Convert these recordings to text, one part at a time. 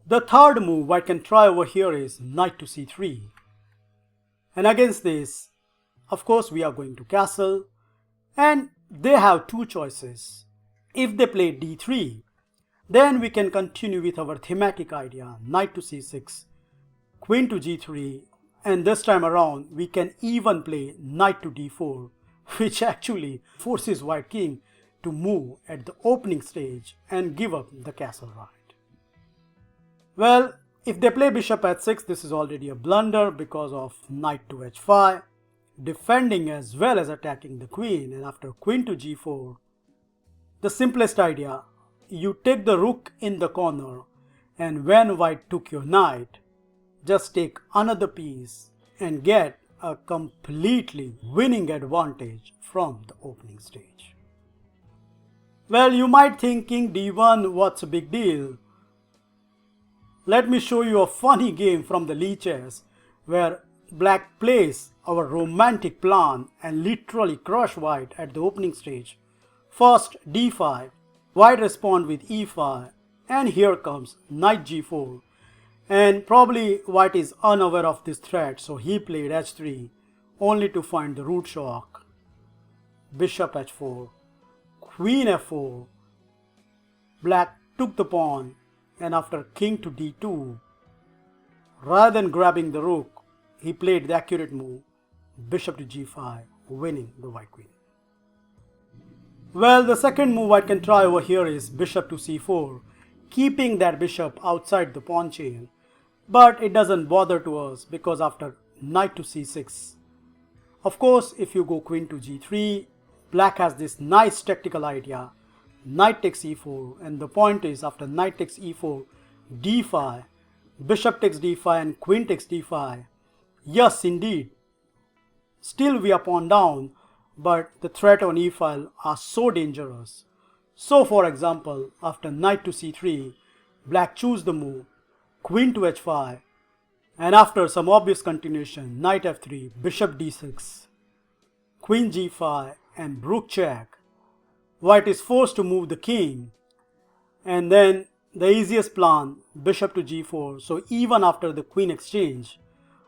The third move white can try over here is knight to c3. And against this, of course, we are going to castle. And they have two choices. If they play d3, then we can continue with our thematic idea, knight to c6, queen to g3, and this time around we can even play knight to d4, which actually forces white king to move at the opening stage and give up the castle right. Well, if they play bishop h6, this is already a blunder because of knight to h5, defending as well as attacking the queen, and after queen to g4, the simplest idea, you take the rook in the corner, and when white took your knight, just take another piece and get a completely winning advantage from the opening stage. Well, you might think king d1, what's a big deal? Let me show you a funny game from the Lee chess where black plays our romantic plan and literally crush white at the opening stage. First d5, white respond with e5, and here comes knight g4. And probably white is unaware of this threat, so he played h3 only to find the root shock. Bishop h4, queen f4, black took the pawn, and after king to d2, rather than grabbing the rook, he played the accurate move, bishop to g5, winning the white queen. Well, the second move white can try over here is bishop to c4, keeping that bishop outside the pawn chain. But it doesn't bother to us because after knight to c6, of course, if you go queen to g3, black has this nice tactical idea, knight takes e4, and the point is after knight takes e4, d5, bishop takes d5 and queen takes d5. Yes, indeed, still we are pawn down, but the threat on e file are so dangerous. So for example, after knight to c3, black choose the move, queen to h5, and after some obvious continuation, knight f3, bishop d6, queen g5, and rook check, white is forced to move the king, and then the easiest plan, bishop to g4. So even after the queen exchange,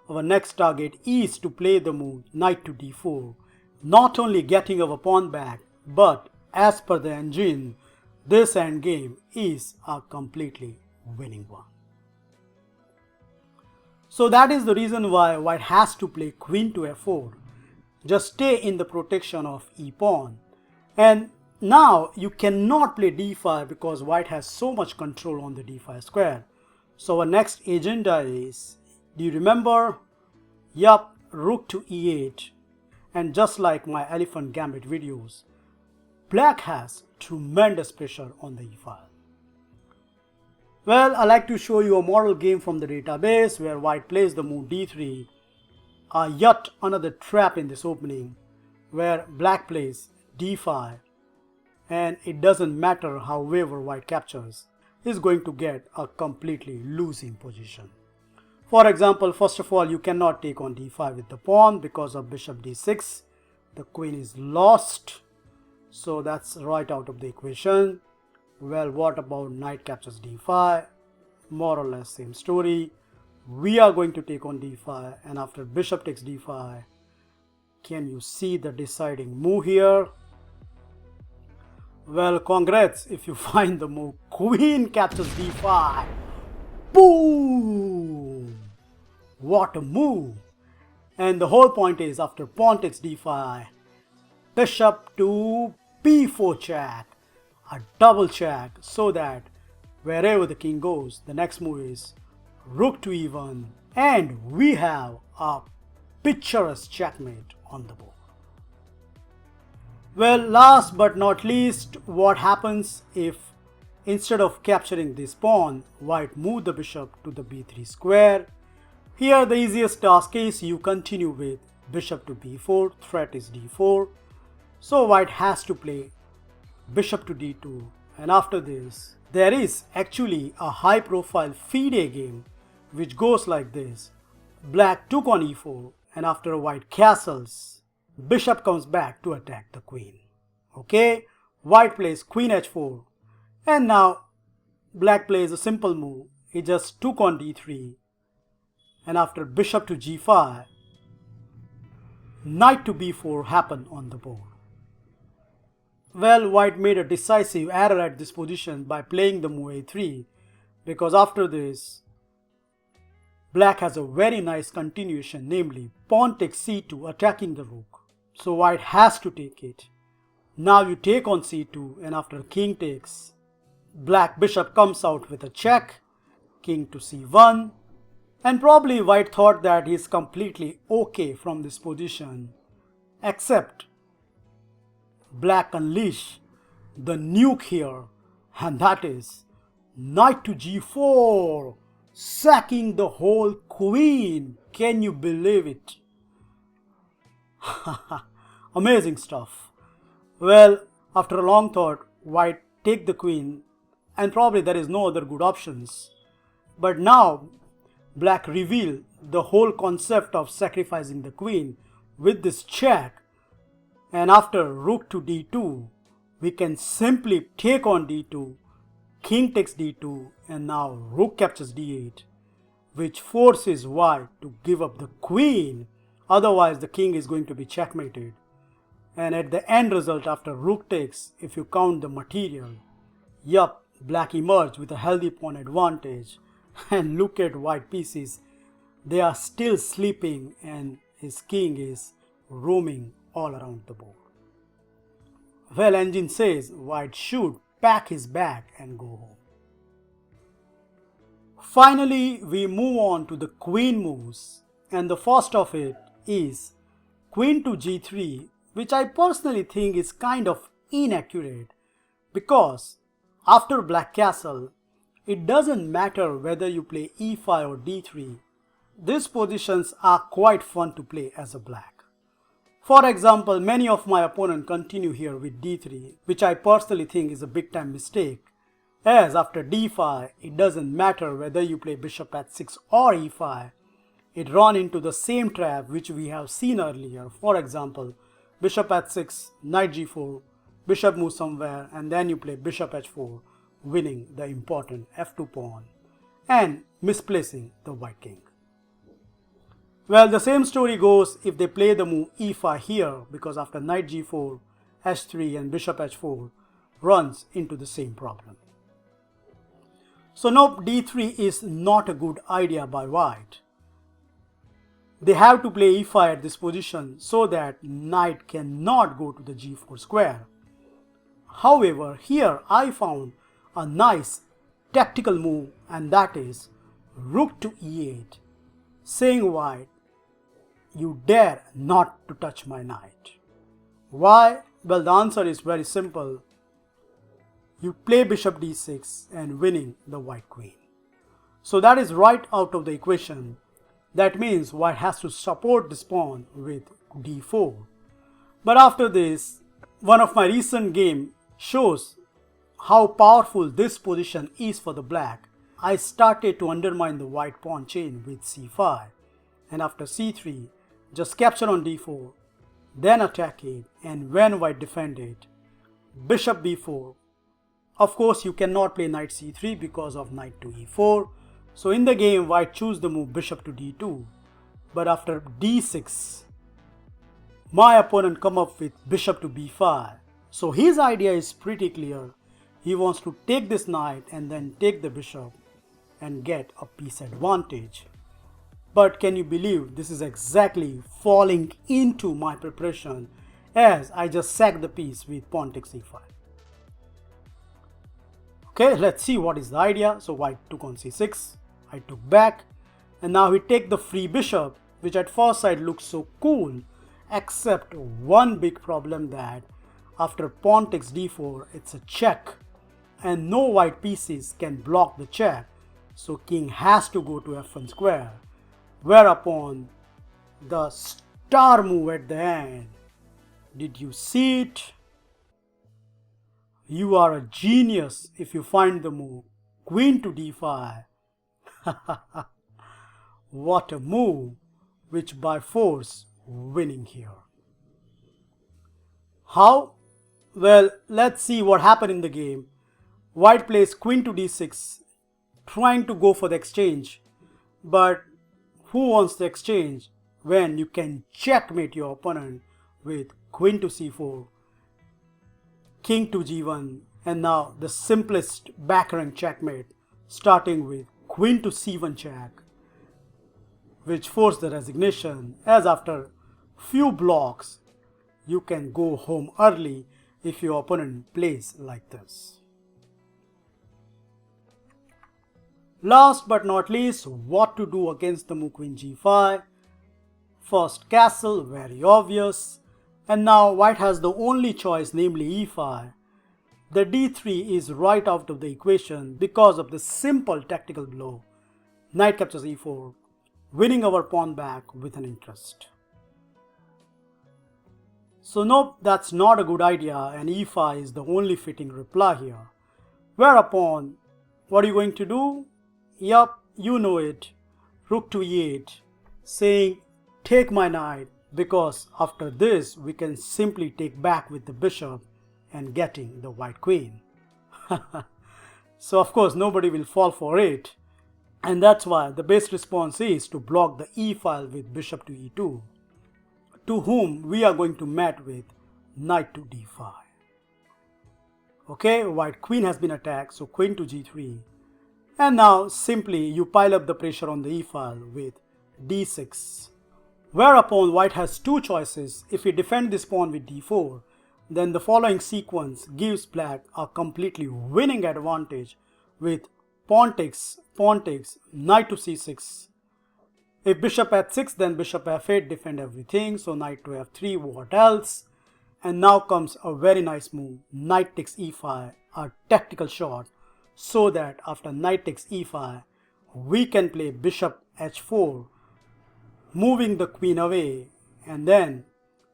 our next target is to play the move knight to d4, not only getting our pawn back, but as per the engine, this endgame is a completely winning one. So that is the reason why white has to play queen to f4, just stay in the protection of e pawn. And now you cannot play d5 because white has so much control on the d5 square. So our next agenda is, do you remember? Yup, rook to e8. And just like my elephant gambit videos, black has tremendous pressure on the e file. Well, I like to show you a model game from the database where white plays the move d3, yet another trap in this opening where black plays d5, and it doesn't matter however white captures, is going to get a completely losing position. For example, first of all, you cannot take on d5 with the pawn because of bishop d6. The queen is lost, so that's right out of the equation. Well, what about knight captures d5? More or less same story. We are going to take on d5, and after bishop takes d5, can you see the deciding move here? Well, congrats if you find the move. Queen captures d5. Boom! What a move! And the whole point is after pawn takes d5, bishop to b4 check, a double check, so that wherever the king goes, the next move is rook to e1, and we have a picturesque checkmate on the board. Well, last but not least, what happens if instead of capturing this pawn, white move the bishop to the b3 square? Here the easiest task is you continue with bishop to b4, threat is d4. So white has to play bishop to d2, and after this there is actually a high profile FIDE game which goes like this. Black took on e4, and after white castles, bishop comes back to attack the queen. Okay, white plays queen h4, and now black plays a simple move, he just took on d3, and after bishop to g5, knight to b4 happened on the board. Well, white made a decisive error at this position by playing the move a3, because after this, black has a very nice continuation, namely pawn takes c2 attacking the rook. So white has to take it. Now you take on c2, and after king takes, black bishop comes out with a check, king to c1, and probably white thought that he is completely okay from this position, except black unleash the nuke here, and that is knight to g4, sacking the whole queen. Can you believe it? Amazing stuff. Well, after a long thought, white take the queen, and probably there is no other good options. But now black reveal the whole concept of sacrificing the queen with this check, and after rook to d2, we can simply take on d2, king takes d2, and now rook captures d8, which forces white to give up the queen, otherwise the king is going to be checkmated. And at the end result, after rook takes, if you count the material, yup, black emerged with a healthy pawn advantage. And look at white pieces, they are still sleeping and his king is roaming all around the board. Well, engine says white should pack his bag and go home. Finally, we move on to the queen moves, and the first of it is queen to g3, which I personally think is kind of inaccurate, because after black castle, it doesn't matter whether you play e5 or d3. These positions are quite fun to play as a black. For example, many of my opponents continue here with d3, which I personally think is a big time mistake, as after d5, it doesn't matter whether you play bishop h6 or e5. It runs into the same trap which we have seen earlier. For example, bishop h6, knight g4, bishop moves somewhere, and then you play bishop h4, winning the important f2 pawn and misplacing the white king. Well, the same story goes if they play the move e5 here, because after knight g4, h3 and bishop h4 runs into the same problem. So nope, d3 is not a good idea by white. They have to play e5 at this position so that knight cannot go to the g4 square. However, here I found a nice tactical move, and that is rook to e8, saying white, you dare not to touch my knight. Why? Well, the answer is very simple. You play bishop d6 and winning the white queen. So that is right out of the equation. That means white has to support this pawn with d4. But after this, one of my recent game shows how powerful this position is for the black. I started to undermine the white pawn chain with c5, and after c3, just capture on d4, then attack it, and when white defended, bishop b4. Of course, you cannot play knight c3 because of knight to e4. So in the game, white choose the move bishop to d2. But after d6, my opponent come up with bishop to b5. So his idea is pretty clear. He wants to take this knight and then take the bishop and get a piece advantage. But can you believe this is exactly falling into my preparation, as I just sacked the piece with pawn takes e5. Okay, let's see what is the idea. So white took on c6, I took back, and now we take the free bishop, which at first sight looks so cool, except one big problem, that after pawn takes d4, it's a check, and no white pieces can block the check, so king has to go to f1 square, whereupon the star move at the end. Did you see it? You are a genius if you find the move queen to d5. What a move, which by force winning here. How? Well, let's see what happened in the game. White plays queen to d6 trying to go for the exchange. But who wants the exchange when you can checkmate your opponent with queen to c4, king to g1, and now the simplest backrank checkmate starting with queen to c1 check, which forced the resignation, as after few blocks you can go home early if your opponent plays like this. Last but not least, what to do against the move queen g5. First castle, very obvious, and now white has the only choice, namely e5. The d3 is right out of the equation because of the simple tactical blow. Knight captures e4, winning our pawn back with an interest. So nope, that's not a good idea, and e5 is the only fitting reply here. Whereupon, what are you going to do? Yup, you know it. Rook to e8, saying take my knight, because after this we can simply take back with the bishop and getting the white queen. So of course nobody will fall for it, and that's why the best response is to block the e file with bishop to e2, to whom we are going to mat with knight to d5. Okay, white queen has been attacked, so queen to g3. And now simply you pile up the pressure on the e file with d6. Whereupon white has two choices. If we defend this pawn with d4, then the following sequence gives black a completely winning advantage with pawn takes, knight to c6. If bishop h6, then bishop f8, defend everything. So knight to f3, what else? And now comes a very nice move, knight takes e5, a tactical shot, so that after knight takes e5, we can play bishop h4, moving the queen away, and then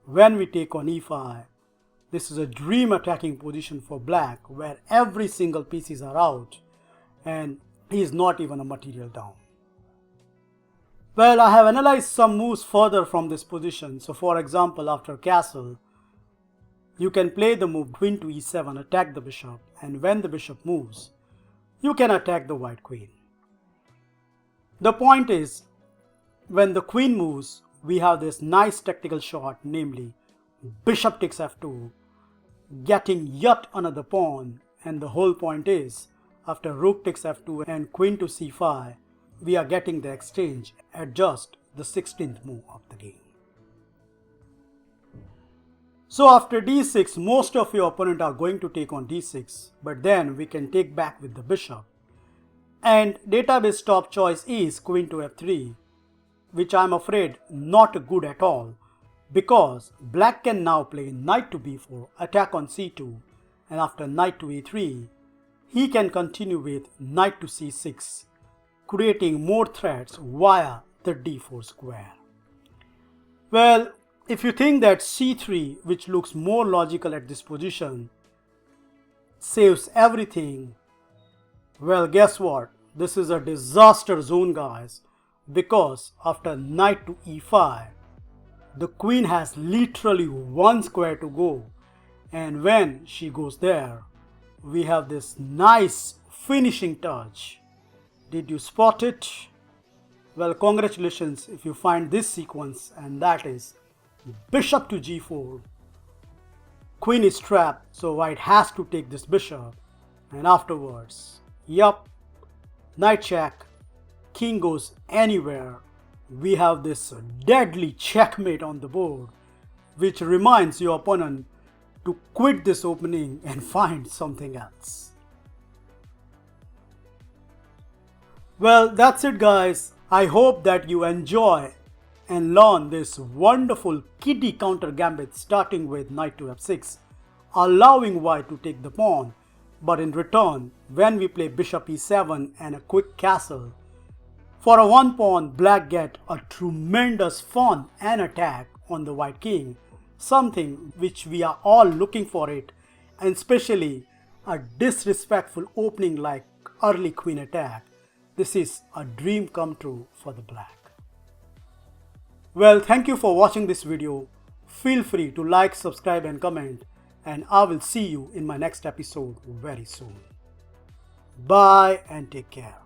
when we take on e5, this is a dream attacking position for black, where every single pieces are out and he is not even a material down. Well, I have analyzed some moves further from this position. So for example, after castle, you can play the move queen to e7, attack the bishop, and when the bishop moves, you can attack the white queen. The point is, when the queen moves, we have this nice tactical shot, namely bishop takes f2, getting yet another pawn, and the whole point is, after rook takes f2 and queen to c5, we are getting the exchange at just the 16th move of the game. So after d6, most of your opponent are going to take on d6, but then we can take back with the bishop. And database top choice is queen to f3, which I am afraid not good at all, because black can now play knight to b4, attack on c2, and after knight to e3, he can continue with knight to c6, creating more threats via the d4 square. Well, if you think that c3, which looks more logical at this position, saves everything, well, guess what? This is a disaster zone, guys, because after knight to e5, the queen has literally one square to go, and when she goes there, we have this nice finishing touch. Did you spot it? Well, congratulations if you find this sequence, and that is bishop to g4. Queen is trapped, so white has to take this bishop, and afterwards, yup, knight check, king goes anywhere. We have this deadly checkmate on the board, which reminds your opponent to quit this opening and find something else. Well, that's it, guys. I hope that you enjoy and learn this wonderful Kiddie counter gambit, starting with knight to f6, allowing white to take the pawn, but in return, when we play bishop e7 and a quick castle, for a one pawn, black get a tremendous fun and attack on the white king, something which we are all looking for it, and especially a disrespectful opening like early queen attack. This is a dream come true for the black. Well, thank you for watching this video. Feel free to like, subscribe and comment, and I will see you in my next episode very soon. Bye and take care.